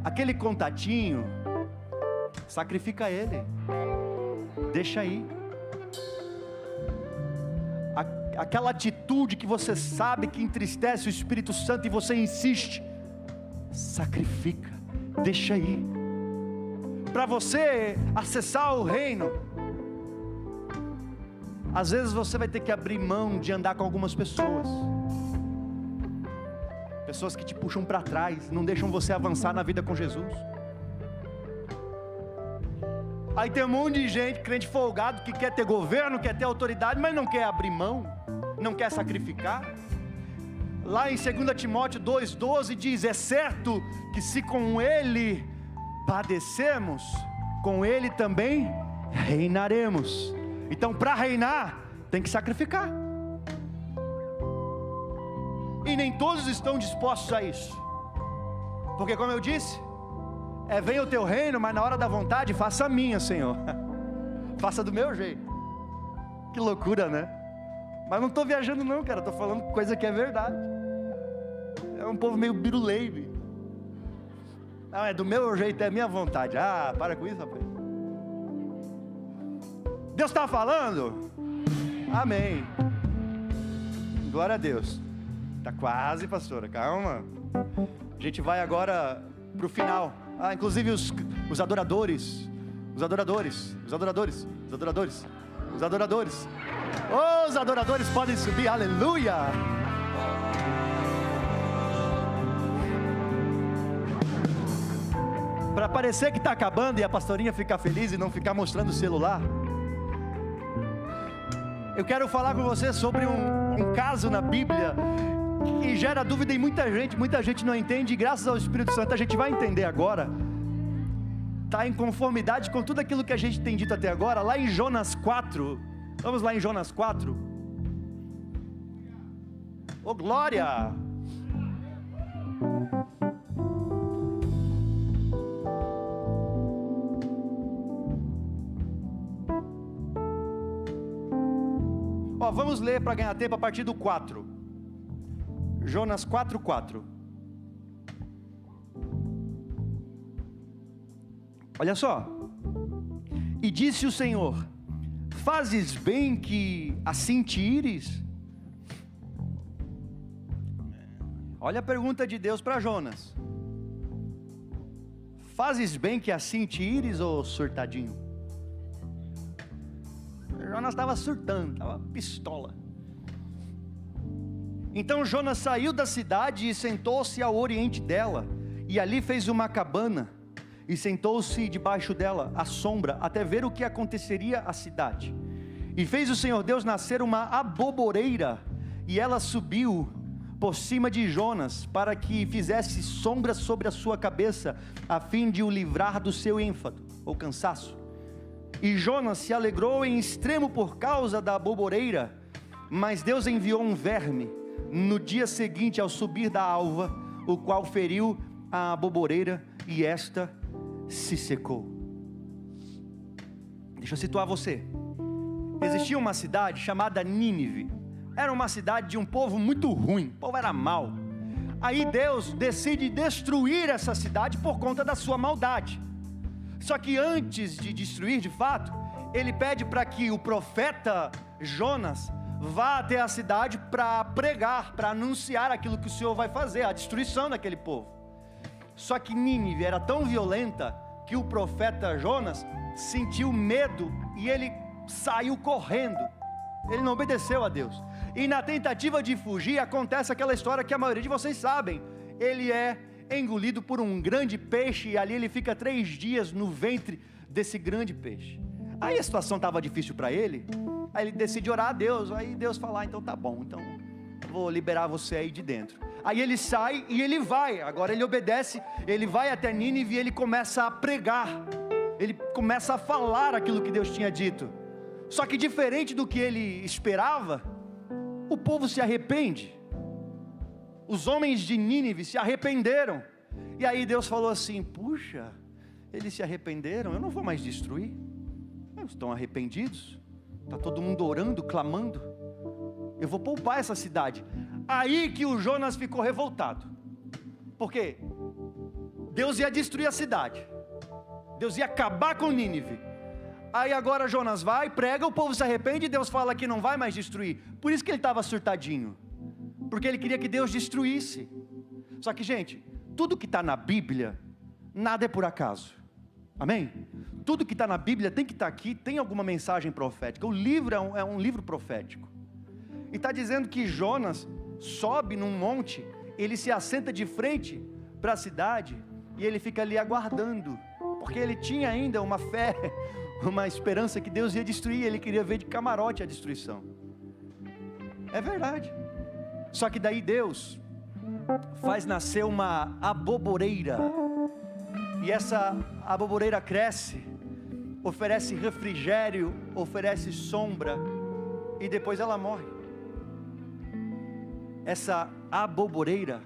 Aquele contatinho, sacrifica ele, deixa aí. Aquela atitude que você sabe que entristece o Espírito Santo e você insiste, sacrifica, deixa aí. Para você acessar o reino, às vezes você vai ter que abrir mão de andar com algumas pessoas que te puxam para trás, não deixam você avançar na vida com Jesus. Aí tem um monte de gente, crente folgado, que quer ter governo, quer ter autoridade, mas não quer abrir mão, não quer sacrificar. Lá em 2 Timóteo 2,12 diz: é certo que se com ele padecemos, com ele também reinaremos. Então, para reinar, tem que sacrificar. E nem todos estão dispostos a isso, porque, como eu disse, venha o teu reino, mas na hora da vontade, faça a minha, Senhor. Faça do meu jeito. Que loucura, né? Mas não estou viajando não, cara, estou falando coisa que é verdade. É um povo meio biruleibe. Não, é do meu jeito, é a minha vontade. Ah, para com isso, rapaz. Deus está falando? Amém. Glória a Deus. Está quase, pastora, calma. A gente vai agora para o final. Inclusive os adoradores. Os adoradores podem subir, aleluia. Para parecer que está acabando e a pastorinha ficar feliz e não ficar mostrando o celular, eu quero falar com você sobre um caso na Bíblia que gera dúvida em muita gente não entende, e graças ao Espírito Santo a gente vai entender agora. Está em conformidade com tudo aquilo que a gente tem dito até agora. Lá em Jonas 4, vamos lá em Jonas 4. Oh, glória! Vamos ler para ganhar tempo a partir do 4. Jonas 4:4. Olha só. E disse o Senhor: fazes bem que assim te ires? Olha a pergunta de Deus para Jonas: fazes bem que assim te ires, ô surtadinho? Jonas estava surtando, estava pistola. Então Jonas saiu da cidade e sentou-se ao oriente dela, e ali fez uma cabana, e sentou-se debaixo dela, à sombra, até ver o que aconteceria à cidade. E fez o Senhor Deus nascer uma aboboreira, e ela subiu por cima de Jonas, para que fizesse sombra sobre a sua cabeça, a fim de o livrar do seu ênfado, ou cansaço. E Jonas se alegrou em extremo por causa da aboboreira, mas Deus enviou um verme no dia seguinte ao subir da alva, o qual feriu a aboboreira, e esta se secou. Deixa eu situar você. Existia uma cidade chamada Nínive. Era uma cidade de um povo muito ruim, o povo era mau. Aí Deus decide destruir essa cidade por conta da sua maldade. Só que antes de destruir de fato, ele pede para que o profeta Jonas vá até a cidade para pregar, para anunciar aquilo que o Senhor vai fazer, a destruição daquele povo. Só que Nínive era tão violenta que o profeta Jonas sentiu medo e ele saiu correndo. Ele não obedeceu a Deus. E na tentativa de fugir, acontece aquela história que a maioria de vocês sabem. Ele é engolido por um grande peixe, e ali ele fica 3 dias no ventre desse grande peixe. Aí a situação estava difícil para ele, aí ele decide orar a Deus. Aí Deus fala: então tá bom, então eu vou liberar você aí de dentro. Aí ele sai e ele vai, agora ele obedece, ele vai até Nínive e ele começa a pregar. ele começa a falar aquilo que Deus tinha dito. Só que diferente do que ele esperava, o povo se arrepende. Os homens de Nínive se arrependeram. E aí Deus falou assim: puxa, eles se arrependeram, eu não vou mais destruir. Eles estão arrependidos, está todo mundo orando, clamando, eu vou poupar essa cidade. Aí que o Jonas ficou revoltado. Por quê? Deus ia destruir a cidade, Deus ia acabar com Nínive. Aí agora Jonas vai, prega, o povo se arrepende e Deus fala que não vai mais destruir. Por isso que ele estava surtadinho, porque ele queria que Deus destruísse. Só que, gente, tudo que está na Bíblia, nada é por acaso, amém? Tudo que está na Bíblia tem que estar aqui, tem alguma mensagem profética. O livro é um livro profético. E está dizendo que Jonas sobe num monte, ele se assenta de frente para a cidade, e ele fica ali aguardando, porque ele tinha ainda uma fé, uma esperança que Deus ia destruir. Ele queria ver de camarote a destruição. É verdade. Só que daí Deus faz nascer uma aboboreira, e essa aboboreira cresce, oferece refrigério, oferece sombra, e depois ela morre. Essa aboboreira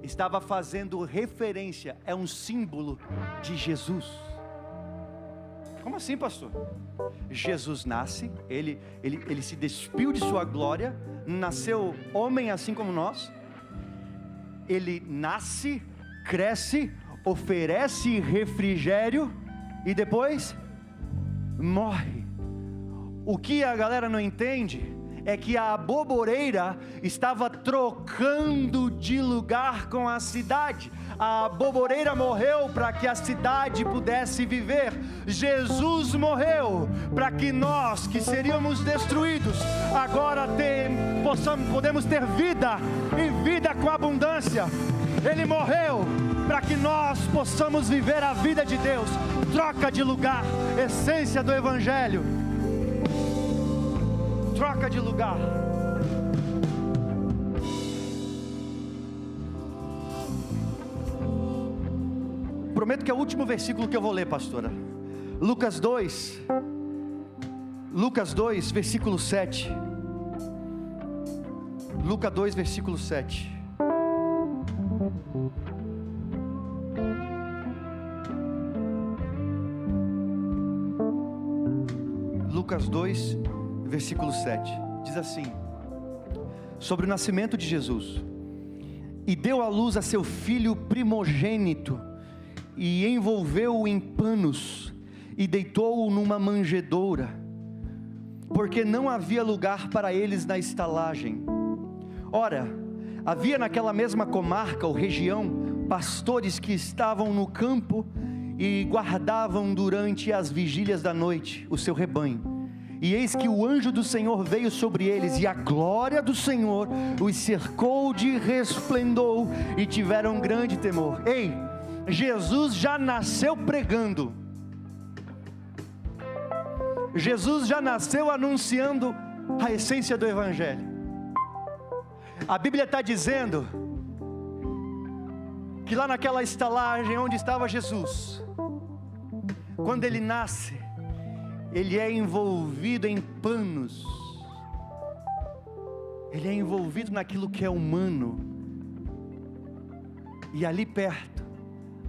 estava fazendo referência, é um símbolo de Jesus. Como assim, pastor? Jesus nasce, ele se despiu de sua glória, nasceu homem assim como nós. Ele nasce, cresce, oferece refrigério e depois morre. O que a galera não entende é que a aboboreira estava trocando de lugar com a cidade. A aboboreira morreu para que a cidade pudesse viver. Jesus morreu para que nós, que seríamos destruídos, agora podemos ter vida, e vida com abundância. Ele morreu para que nós possamos viver a vida de Deus. Troca de lugar, essência do Evangelho. Troca de lugar. Prometo que é o último versículo que eu vou ler, pastora. Lucas 2, versículo 7. Lucas 2, versículo 7. Lucas 2, versículo 7, diz assim: sobre o nascimento de Jesus: e deu à luz a seu filho primogênito, e envolveu-o em panos, e deitou-o numa manjedoura, porque não havia lugar para eles na estalagem. Ora, havia naquela mesma comarca ou região pastores que estavam no campo e guardavam durante as vigílias da noite o seu rebanho. E eis que o anjo do Senhor veio sobre eles, e a glória do Senhor os cercou de resplendor, e tiveram grande temor. Ei, Jesus já nasceu pregando. Jesus já nasceu anunciando a essência do Evangelho. A Bíblia está dizendo que lá naquela estalagem onde estava Jesus, quando ele nasce, ele é envolvido em panos, ele é envolvido naquilo que é humano, e ali perto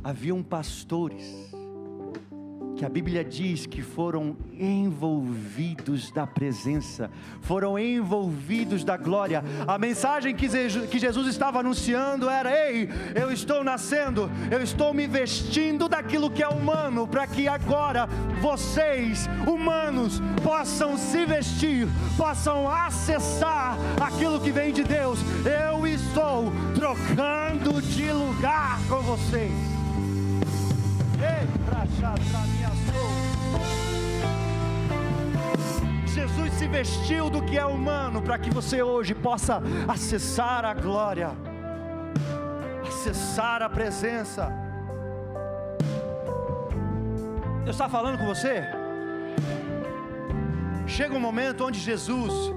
haviam pastores, que a Bíblia diz que foram envolvidos da presença, foram envolvidos da glória. A mensagem que Jesus estava anunciando era: ei, eu estou nascendo, eu estou me vestindo daquilo que é humano, para que agora vocês, humanos, possam se vestir, possam acessar aquilo que vem de Deus. Eu estou trocando de lugar com vocês. Ei, Jesus se vestiu do que é humano, para que você hoje possa acessar a glória, acessar a presença. Deus está falando com você? Chega um momento onde Jesus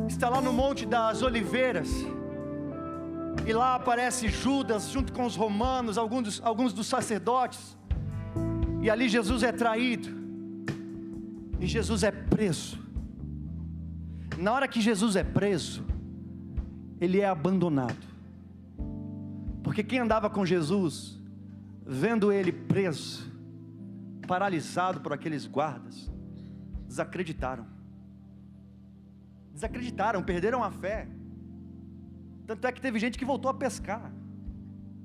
está lá no Monte das Oliveiras, e lá aparece Judas junto com os romanos, alguns dos sacerdotes, E ali Jesus é traído, e Jesus é preso. Na hora que Jesus é preso, ele é abandonado. Porque quem andava com Jesus, vendo ele preso, paralisado por aqueles guardas, desacreditaram, perderam a fé. Tanto é que teve gente que voltou a pescar,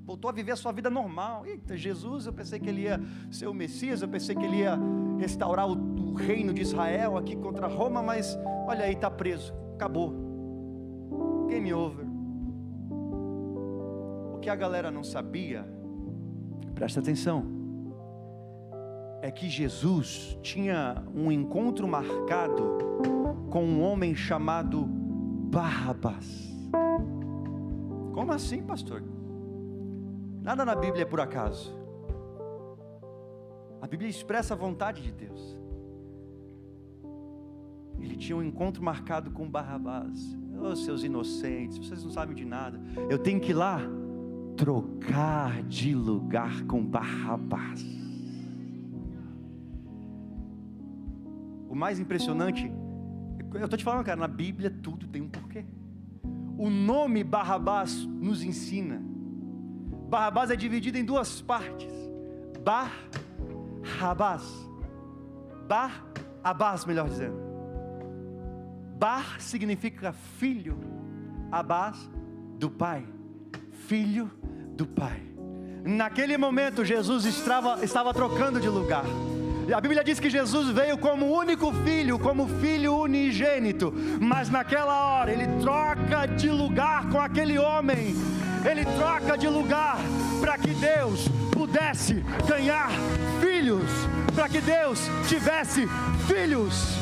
voltou a viver a sua vida normal. Eita, Jesus, eu pensei que ele ia ser o Messias, eu pensei que ele ia restaurar o reino de Israel aqui contra Roma, mas olha aí, está preso, acabou, game over. O que a galera não sabia, presta atenção, é que Jesus tinha um encontro marcado com um homem chamado Barrabás. Como assim, pastor? Nada na Bíblia é por acaso. A Bíblia expressa a vontade de Deus. Ele tinha um encontro marcado com Barrabás. Oh, seus inocentes, vocês não sabem de nada. Eu tenho que ir lá trocar de lugar com Barrabás. O mais impressionante, eu estou te falando, cara, na Bíblia tudo tem um porquê. O nome Barrabás nos ensina. Barrabás é dividido em duas partes. Barrabás, melhor dizendo. Bar significa filho, Abás, do pai. Filho do pai. Naquele momento Jesus estava trocando de lugar. A Bíblia diz que Jesus veio como único filho, como filho unigênito, mas naquela hora ele troca de lugar com aquele homem. Ele troca de lugar para que Deus pudesse ganhar filhos, para que Deus tivesse filhos,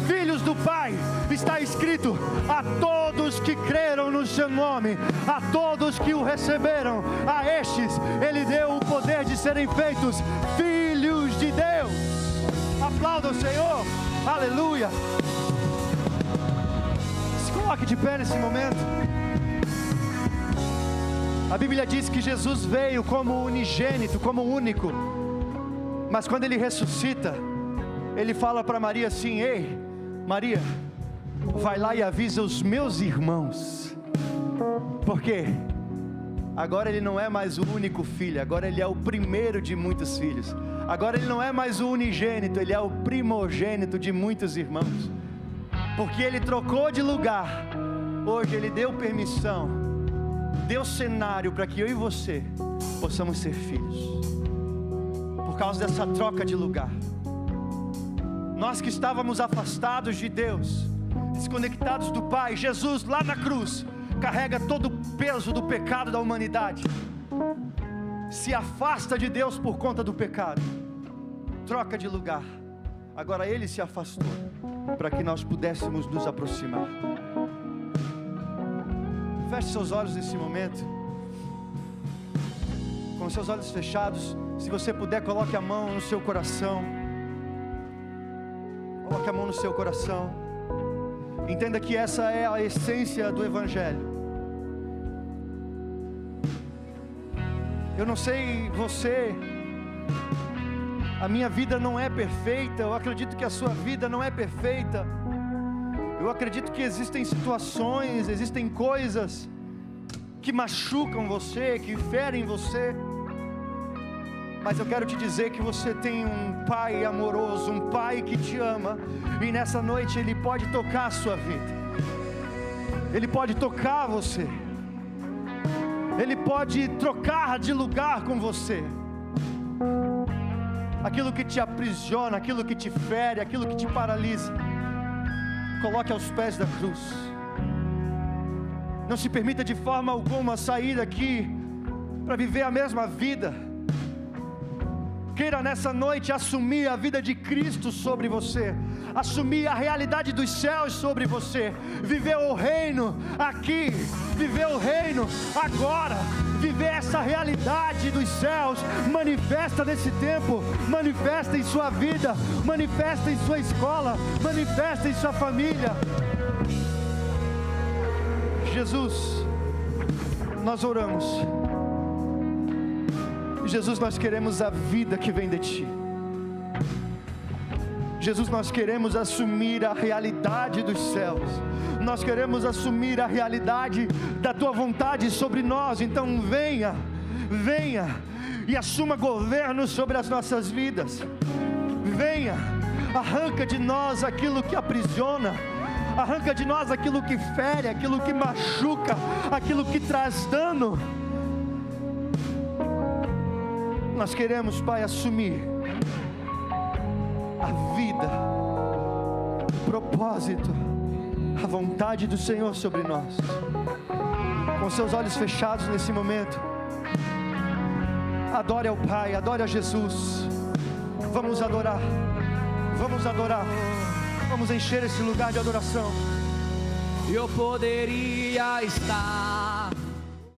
filhos do Pai. Está escrito: a todos que creram no seu nome, a todos que o receberam, a estes Ele deu o poder de serem feitos filhos de Deus. Aplauda o Senhor, aleluia. Se coloque de pé nesse momento. A Bíblia diz que Jesus veio como unigênito, como único, mas quando Ele ressuscita, Ele fala para Maria assim: ei, Maria, vai lá e avisa os meus irmãos, porque agora Ele não é mais o único filho, agora Ele é o primeiro de muitos filhos. Agora Ele não é mais o unigênito, Ele é o primogênito de muitos irmãos, porque Ele trocou de lugar. Hoje Ele deu permissão, deu cenário para que eu e você possamos ser filhos, por causa dessa troca de lugar. Nós que estávamos afastados de Deus, desconectados do Pai, Jesus lá na cruz carrega todo o peso do pecado da humanidade, se afasta de Deus por conta do pecado, troca de lugar. Agora Ele se afastou para que nós pudéssemos nos aproximar. Feche seus olhos nesse momento, com seus olhos fechados. Se você puder, coloque a mão no seu coração. Coloque a mão no seu coração. Entenda que essa é a essência do Evangelho. Eu não sei você, a minha vida não é perfeita. Eu acredito que a sua vida não é perfeita. Eu acredito que existem situações, existem coisas que machucam você, que ferem você. Mas eu quero te dizer que você tem um Pai amoroso, um Pai que te ama, e nessa noite Ele pode tocar a sua vida, Ele pode tocar você, Ele pode trocar de lugar com você. Aquilo que te aprisiona, aquilo que te fere, aquilo que te paralisa, coloque aos pés da cruz. Não se permita de forma alguma sair daqui para viver a mesma vida. Queira nessa noite assumir a vida de Cristo sobre você, assumir a realidade dos céus sobre você, viver o reino aqui, viver o reino agora, viver essa realidade dos céus. Manifesta nesse tempo, manifesta em sua vida, manifesta em sua escola, manifesta em sua família. Jesus, nós oramos. Jesus, nós queremos a vida que vem de Ti. Jesus, nós queremos assumir a realidade dos céus, nós queremos assumir a realidade da Tua vontade sobre nós. Então venha e assuma governo sobre as nossas vidas. Venha, arranca de nós aquilo que aprisiona, arranca de nós aquilo que fere, aquilo que machuca, aquilo que traz dano. Nós queremos, Pai, assumir a vida, o propósito, a vontade do Senhor sobre nós. Com seus olhos fechados nesse momento, adore ao Pai, adore a Jesus. Vamos adorar, vamos encher esse lugar de adoração. Eu poderia estar